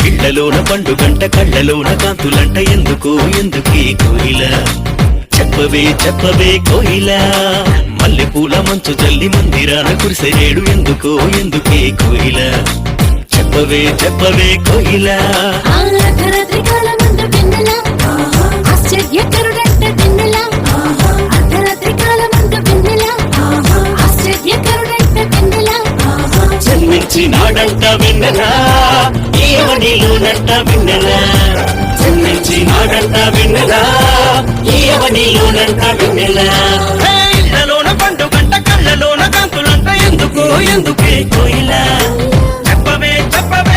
ఇళ్లలోన పండుగంట కళ్ళలోన కాంతులంట ఎందుకు ఎందుకే కోయిల చెప్పవే చెప్పవే కోయిల మల్లె పూల మంచు జల్లి మందిరాన కురిసేడు ఎందుకో ఎందుకే కోయిల చెప్పవే చెప్పవే కోయిల జన్మించినాడంట వెన్నెలా ఈయవనిలోనంట వెన్నెలా జన్మించినాడంట వెన్నెలా ఈయవనిలోనంట వెన్నెలా ఇళ్లలోన పండుగంట కళ్ళలోన కాంతులంట ఎందుకో ఎందుకే కోయిల చెప్పవే చెప్పవే